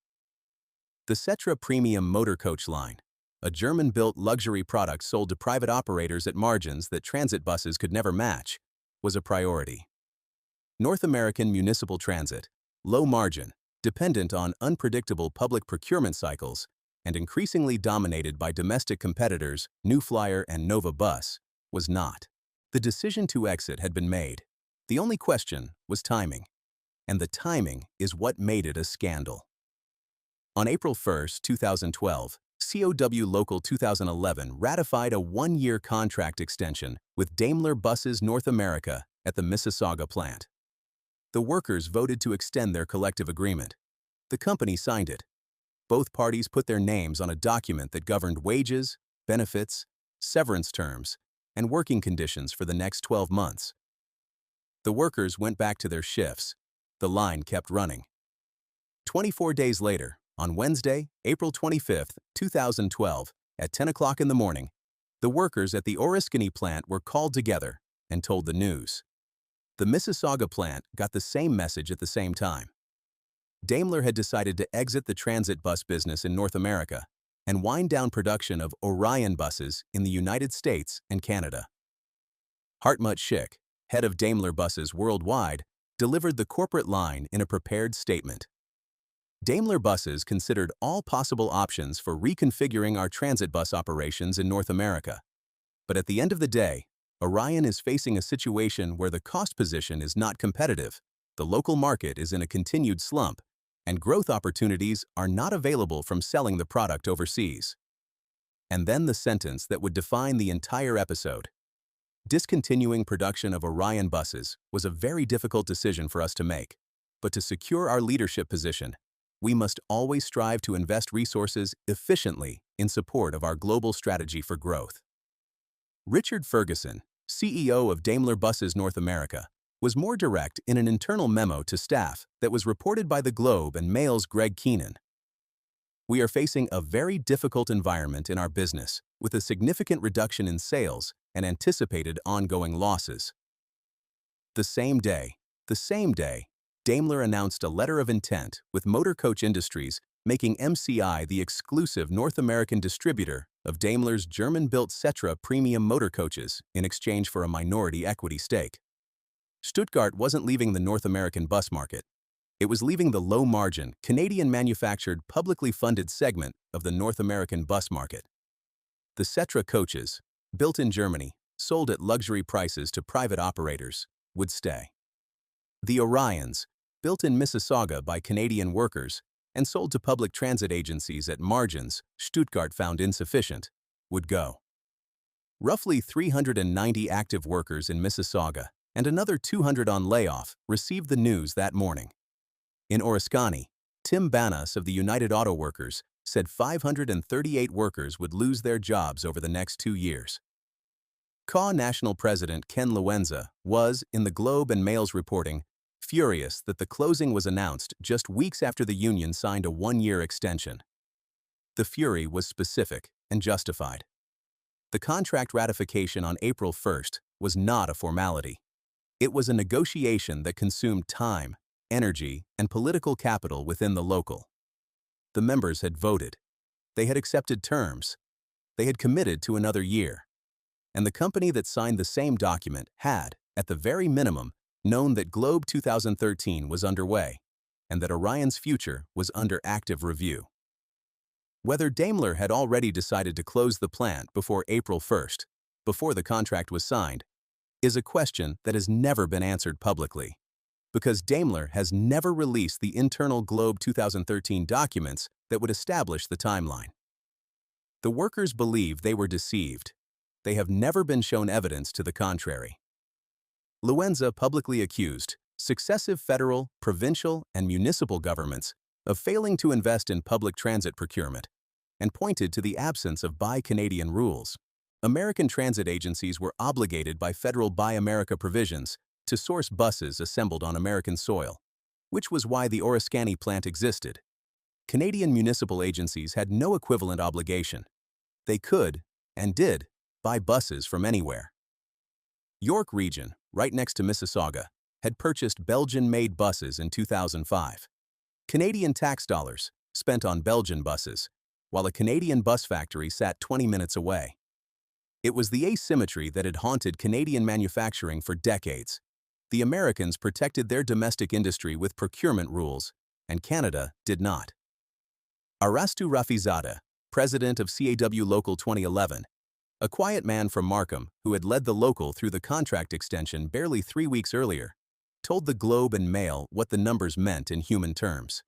The Setra Premium Motor Coach line, a German-built luxury product sold to private operators at margins that transit buses could never match, was a priority. North American municipal transit, low margin, dependent on unpredictable public procurement cycles, and increasingly dominated by domestic competitors New Flyer and Nova Bus, was not. The decision to exit had been made. The only question was timing. And the timing is what made it a scandal. On April 1, 2012, COW Local 2011 ratified a one-year contract extension with Daimler Buses North America at the Mississauga plant. The workers voted to extend their collective agreement. The company signed it. Both parties put their names on a document that governed wages, benefits, severance terms, and working conditions for the next 12 months. The workers went back to their shifts. The line kept running. 24 days later, on Wednesday, April 25, 2012, at 10 o'clock in the morning, the workers at the Oriskany plant were called together and told the news. The Mississauga plant got the same message at the same time. Daimler had decided to exit the transit bus business in North America and wind down production of Orion buses in the United States and Canada. Hartmut Schick, head of Daimler Buses worldwide, delivered the corporate line in a prepared statement. Daimler Buses considered all possible options for reconfiguring our transit bus operations in North America. But at the end of the day, Orion is facing a situation where the cost position is not competitive, the local market is in a continued slump, and growth opportunities are not available from selling the product overseas. And then the sentence that would define the entire episode. Discontinuing production of Orion buses was a very difficult decision for us to make, but to secure our leadership position, we must always strive to invest resources efficiently in support of our global strategy for growth. Richard Ferguson, CEO of Daimler Buses North America, was more direct in an internal memo to staff that was reported by The Globe and Mail's Greg Keenan. We are facing a very difficult environment in our business with a significant reduction in sales and anticipated ongoing losses. The same day, Daimler announced a letter of intent with Motor Coach Industries, making MCI the exclusive North American distributor of Daimler's German-built Setra premium motor coaches in exchange for a minority equity stake. Stuttgart wasn't leaving the North American bus market. It was leaving the low-margin, Canadian-manufactured, publicly funded segment of the North American bus market. The Setra coaches, built in Germany, sold at luxury prices to private operators, would stay. The Orions, built in Mississauga by Canadian workers and sold to public transit agencies at margins Stuttgart found insufficient, would go. Roughly 390 active workers in Mississauga and another 200 on layoff received the news that morning. In Oriskany, Tim Banas of the United Auto Workers said 538 workers would lose their jobs over the next 2 years. CAW National President Ken Lewenza was, in the Globe and Mail's reporting, furious that the closing was announced just weeks after the union signed a 1-year extension. The fury was specific and justified. The contract ratification on April 1st was not a formality. It was a negotiation that consumed time, energy, and political capital within the local. The members had voted. They had accepted terms. They had committed to another year. And the company that signed the same document had, at the very minimum, known that Globe 2013 was underway and that Orion's future was under active review. Whether Daimler had already decided to close the plant before April 1st, before the contract was signed, is a question that has never been answered publicly, because Daimler has never released the internal Globe 2013 documents that would establish the timeline. The workers believe they were deceived. They have never been shown evidence to the contrary. Lewenza publicly accused successive federal, provincial, and municipal governments of failing to invest in public transit procurement and pointed to the absence of Buy Canadian rules. American transit agencies were obligated by federal Buy America provisions to source buses assembled on American soil, which was why the Oriskany plant existed. Canadian municipal agencies had no equivalent obligation. They could, and did, buy buses from anywhere. York Region, right next to Mississauga, had purchased Belgian-made buses in 2005. Canadian tax dollars spent on Belgian buses, while a Canadian bus factory sat 20 minutes away. It was the asymmetry that had haunted Canadian manufacturing for decades. The Americans protected their domestic industry with procurement rules, and Canada did not. Arastu Rafizada, president of CAW Local 2011, a quiet man from Markham who had led the local through the contract extension barely 3 weeks earlier, told the Globe and Mail what the numbers meant in human terms.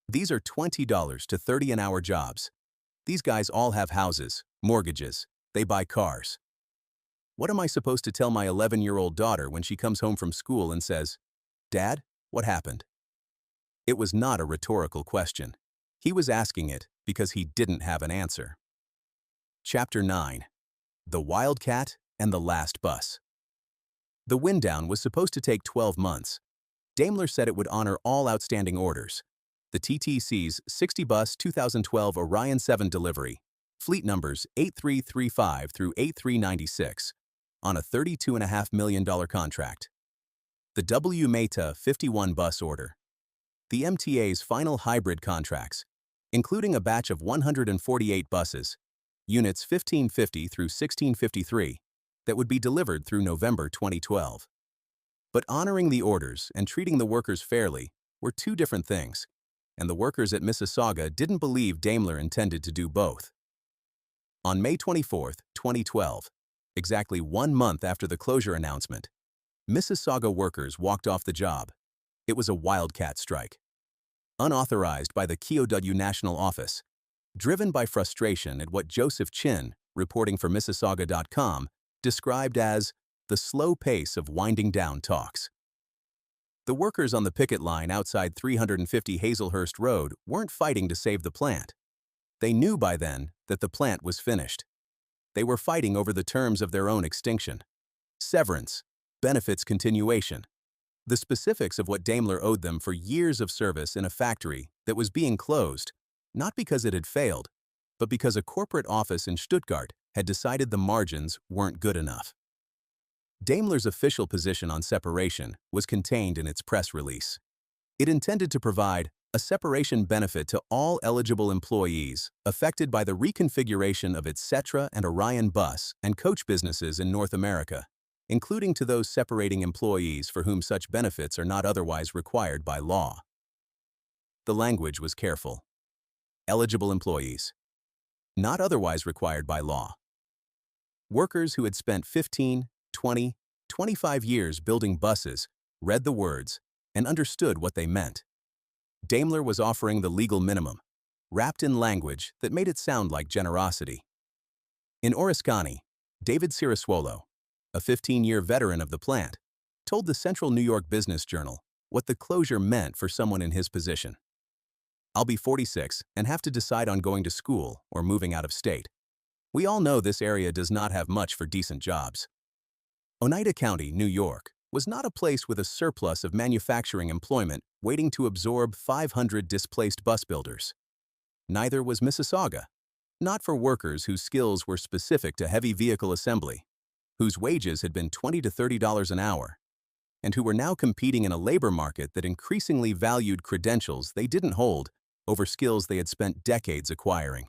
These are $20 to $30 an hour jobs. These guys all have houses, mortgages, they buy cars. What am I supposed to tell my 11-year-old daughter when she comes home from school and says, "Dad, what happened?" It was not a rhetorical question. He was asking it because he didn't have an answer. Chapter 9. The Wildcat and the Last Bus. The wind down was supposed to take 12 months. Daimler said it would honor all outstanding orders. The TTC's 60-bus 2012 Orion 7 delivery, fleet numbers 8335 through 8396, on a $32.5 million contract. The W Meta 51 bus order. The MTA's final hybrid contracts, including a batch of 148 buses, units 1550 through 1653, that would be delivered through November 2012. But honoring the orders and treating the workers fairly were two different things, and the workers at Mississauga didn't believe Daimler intended to do both. On May 24, 2012, exactly 1 month after the closure announcement, Mississauga workers walked off the job. It was a wildcat strike. Unauthorized by the KOW National Office, driven by frustration at what Joseph Chin, reporting for Mississauga.com, described as the slow pace of winding down talks. The workers on the picket line outside 350 Hazelhurst Road weren't fighting to save the plant. They knew by then that the plant was finished. They were fighting over the terms of their own extinction. Severance, benefits continuation, the specifics of what Daimler owed them for years of service in a factory that was being closed, not because it had failed, but because a corporate office in Stuttgart had decided the margins weren't good enough. Daimler's official position on separation was contained in its press release. It intended to provide a separation benefit to all eligible employees affected by the reconfiguration of its Setra and Orion Bus and coach businesses in North America, including to those separating employees for whom such benefits are not otherwise required by law. The language was careful. Eligible employees. Not otherwise required by law. Workers who had spent 15, 20, 25 years building buses read the words and understood what they meant. Daimler was offering the legal minimum, wrapped in language that made it sound like generosity. In Oriskany, David Sirasuolo, a 15-year veteran of the plant, told the Central New York Business Journal what the closure meant for someone in his position. "I'll be 46 and have to decide on going to school or moving out of state. We all know this area does not have much for decent jobs." Oneida County, New York, was not a place with a surplus of manufacturing employment waiting to absorb 500 displaced bus builders. Neither was Mississauga, not for workers whose skills were specific to heavy vehicle assembly, whose wages had been $20 to $30 an hour, and who were now competing in a labor market that increasingly valued credentials they didn't hold over skills they had spent decades acquiring.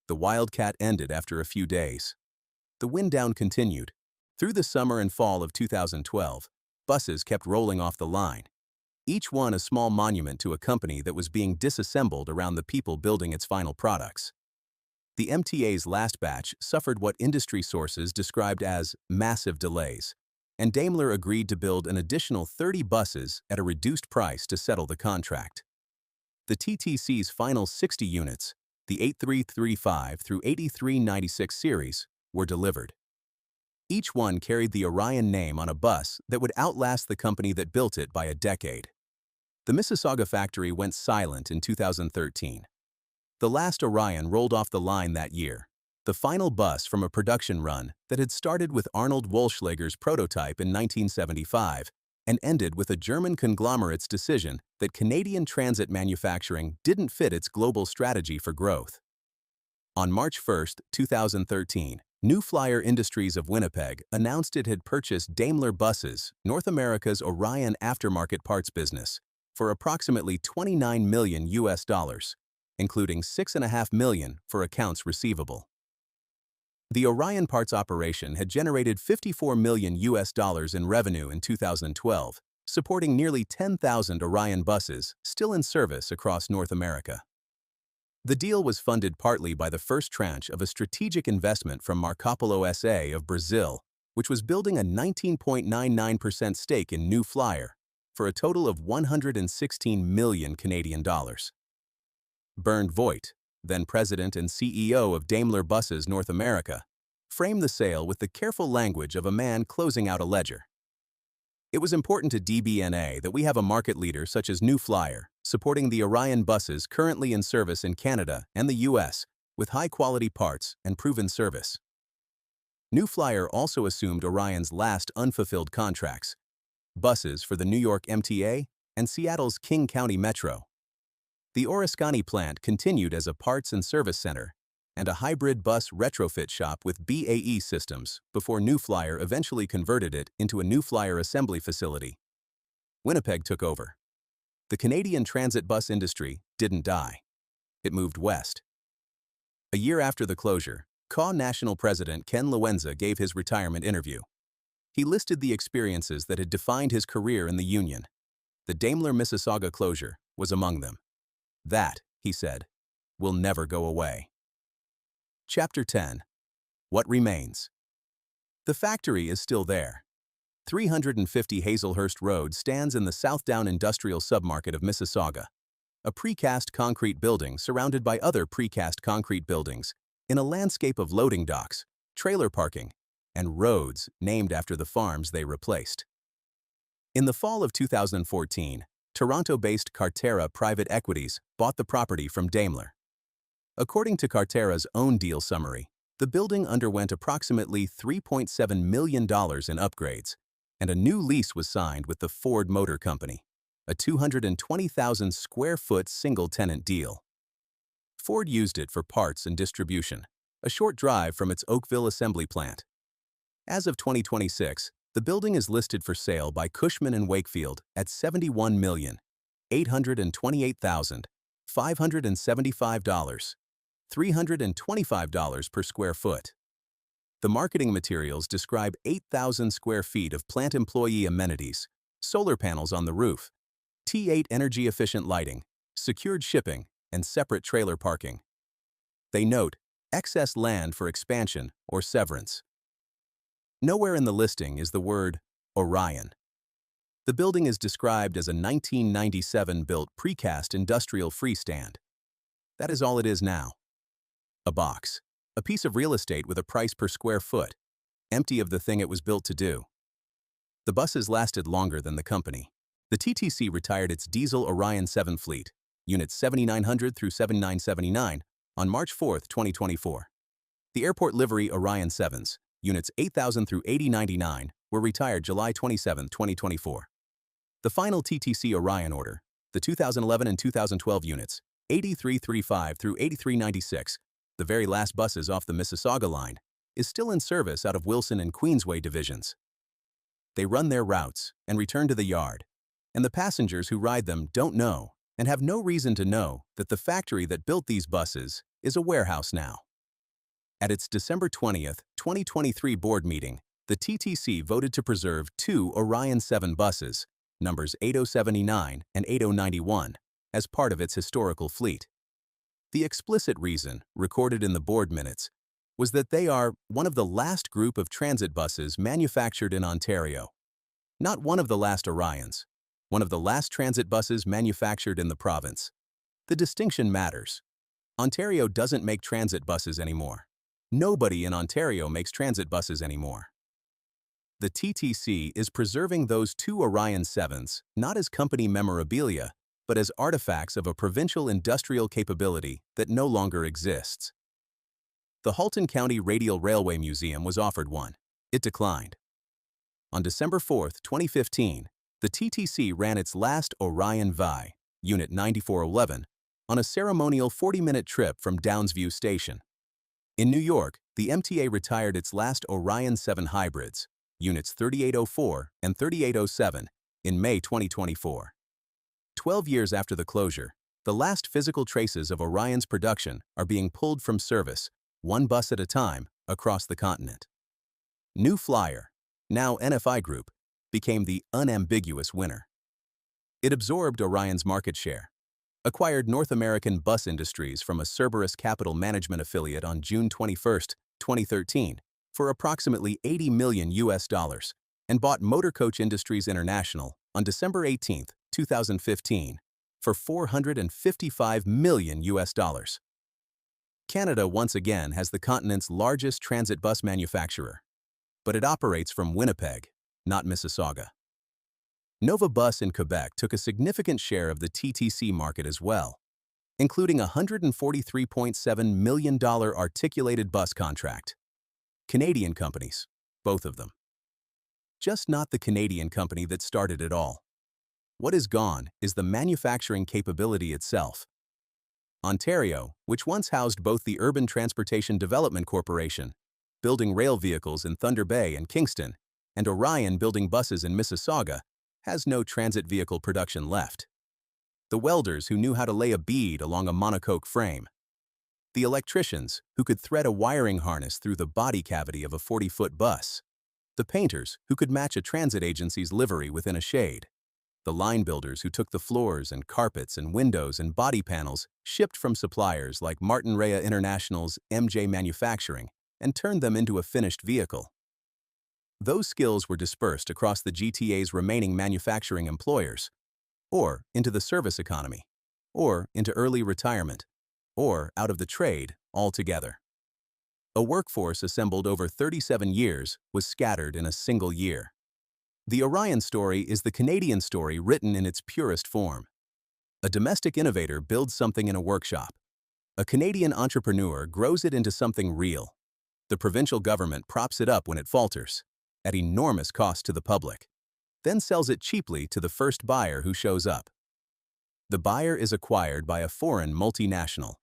The wildcat ended after a few days. The wind down continued. Through the summer and fall of 2012, buses kept rolling off the line, each one a small monument to a company that was being disassembled around the people building its final products. The MTA's last batch suffered what industry sources described as massive delays, and Daimler agreed to build an additional 30 buses at a reduced price to settle the contract. The TTC's final 60 units, the 8335 through 8396 series, were delivered. Each one carried the Orion name on a bus that would outlast the company that built it by a decade. The Mississauga factory went silent in 2013. The last Orion rolled off the line that year, the final bus from a production run that had started with Arnold Wollschlager's prototype in 1975 and ended with a German conglomerate's decision that Canadian transit manufacturing didn't fit its global strategy for growth. On March 1, 2013, New Flyer Industries of Winnipeg announced it had purchased Daimler Buses, North America's Orion aftermarket parts business, for approximately $29 million, including $6.5 million for accounts receivable. The Orion parts operation had generated $54 million in revenue in 2012, supporting nearly 10,000 Orion buses still in service across North America. The deal was funded partly by the first tranche of a strategic investment from Marcopolo SA of Brazil, which was building a 19.99% stake in New Flyer for a total of 116 million Canadian dollars. Bernd Voigt, then president and CEO of Daimler Buses North America, framed the sale with the careful language of a man closing out a ledger. "It was important to DBNA that we have a market leader such as New Flyer, supporting the Orion buses currently in service in Canada and the US, with high-quality parts and proven service." New Flyer also assumed Orion's last unfulfilled contracts, buses for the New York MTA and Seattle's King County Metro. The Oriskany plant continued as a parts and service center and a hybrid bus retrofit shop with BAE systems before New Flyer eventually converted it into a New Flyer assembly facility. Winnipeg took over. The Canadian transit bus industry didn't die. It moved west. A year after the closure, CAW National President Ken Lowenza gave his retirement interview. He listed the experiences that had defined his career in the union. The Daimler Mississauga closure was among them. "That," he said, "will never go away." Chapter 10. What remains? The factory is still there. 350 Hazelhurst Road stands in the Southdown industrial submarket of Mississauga, a precast concrete building surrounded by other precast concrete buildings in a landscape of loading docks, trailer parking, and roads named after the farms they replaced. In the fall of 2014, Toronto-based Carterra Private Equities bought the property from Daimler. According to Carterra's own deal summary, the building underwent approximately $3.7 million in upgrades, and a new lease was signed with the Ford Motor Company, a 220,000 square foot single-tenant deal. Ford used it for parts and distribution, a short drive from its Oakville assembly plant. As of 2026, the building is listed for sale by Cushman & Wakefield at $71,828,575, $325 per square foot. The marketing materials describe 8,000 square feet of plant employee amenities, solar panels on the roof, T8 energy-efficient lighting, secured shipping, and separate trailer parking. They note excess land for expansion or severance. Nowhere in the listing is the word Orion. The building is described as a 1997-built precast industrial freestand. That is all it is now. A box, a piece of real estate with a price per square foot, empty of the thing it was built to do. The buses lasted longer than the company. The TTC retired its diesel Orion 7 fleet, units 7900 through 7979, on March 4, 2024. The airport livery Orion 7s, units 8000 through 8099, were retired July 27, 2024. The final TTC Orion order, the 2011 and 2012 units, 8335 through 8396, the very last buses off the Mississauga line, is still in service out of Wilson and Queensway divisions. They run their routes and return to the yard, and the passengers who ride them don't know and have no reason to know that the factory that built these buses is a warehouse now. At its December 20, 2023 board meeting, the TTC voted to preserve two Orion 7 buses, numbers 8079 and 8091, as part of its historical fleet. The explicit reason, recorded in the board minutes, was that they are one of the last group of transit buses manufactured in Ontario. Not one of the last Orions, one of the last transit buses manufactured in the province. The distinction matters. Ontario doesn't make transit buses anymore. Nobody in Ontario makes transit buses anymore. The TTC is preserving those two Orion 7s not as company memorabilia, but as artifacts of a provincial industrial capability that no longer exists. The Halton County Radial Railway Museum was offered one. It declined. On December 4, 2015, the TTC ran its last Orion Vi, Unit 9411, on a ceremonial 40-minute trip from Downsview Station. In New York, the MTA retired its last Orion 7 hybrids, Units 3804 and 3807, in May 2024. 12 years after the closure, the last physical traces of Orion's production are being pulled from service, one bus at a time, across the continent. New Flyer, now NFI Group, became the unambiguous winner. It absorbed Orion's market share, acquired North American Bus Industries from a Cerberus Capital Management affiliate on June 21, 2013, for approximately $80 million, and bought Motor Coach Industries International on December 18, 2015, for $455 million. Canada once again has the continent's largest transit bus manufacturer, but it operates from Winnipeg, not Mississauga. Nova Bus in Quebec took a significant share of the TTC market as well, including a $143.7 million articulated bus contract. Canadian companies, both of them. Just not the Canadian company that started it all. What is gone is the manufacturing capability itself. Ontario, which once housed both the Urban Transportation Development Corporation, building rail vehicles in Thunder Bay and Kingston, and Orion building buses in Mississauga, has no transit vehicle production left. The welders who knew how to lay a bead along a monocoque frame. The electricians who could thread a wiring harness through the body cavity of a 40-foot bus. The painters who could match a transit agency's livery within a shade. The line builders who took the floors and carpets and windows and body panels shipped from suppliers like Martin Rea International's MJ Manufacturing and turned them into a finished vehicle. Those skills were dispersed across the GTA's remaining manufacturing employers, or into the service economy, or into early retirement, or out of the trade altogether. A workforce assembled over 37 years was scattered in a single year. The Orion story is the Canadian story written in its purest form. A domestic innovator builds something in a workshop. A Canadian entrepreneur grows it into something real. The provincial government props it up when it falters, at enormous cost to the public, then sells it cheaply to the first buyer who shows up. The buyer is acquired by a foreign multinational.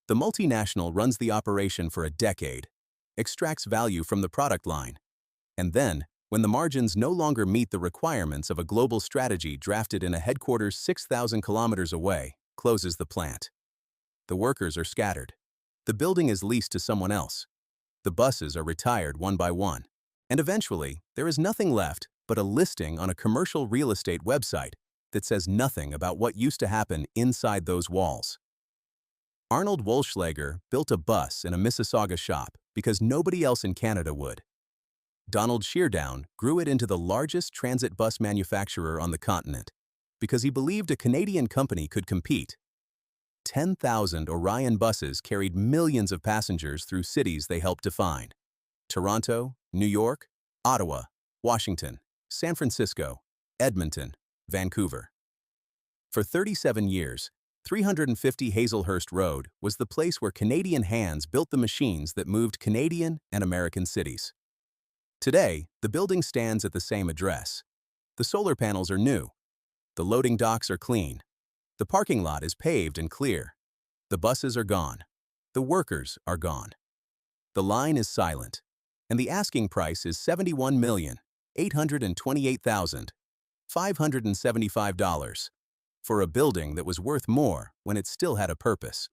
The multinational runs the operation for a decade, extracts value from the product line, and then, when the margins no longer meet the requirements of a global strategy drafted in a headquarters 6,000 kilometers away, closes the plant. The workers are scattered. The building is leased to someone else. The buses are retired one by one. And eventually, there is nothing left but a listing on a commercial real estate website that says nothing about what used to happen inside those walls. Arnold Wolschlager built a bus in a Mississauga shop because nobody else in Canada would. Donald Sheardown grew it into the largest transit bus manufacturer on the continent because he believed a Canadian company could compete. 10,000 Orion buses carried millions of passengers through cities they helped define: Toronto, New York, Ottawa, Washington, San Francisco, Edmonton, Vancouver. For 37 years, 350 Hazelhurst Road was the place where Canadian hands built the machines that moved Canadian and American cities. Today, the building stands at the same address. The solar panels are new. The loading docks are clean. The parking lot is paved and clear. The buses are gone. The workers are gone. The line is silent, and the asking price is $71,828,575 for a building that was worth more when it still had a purpose.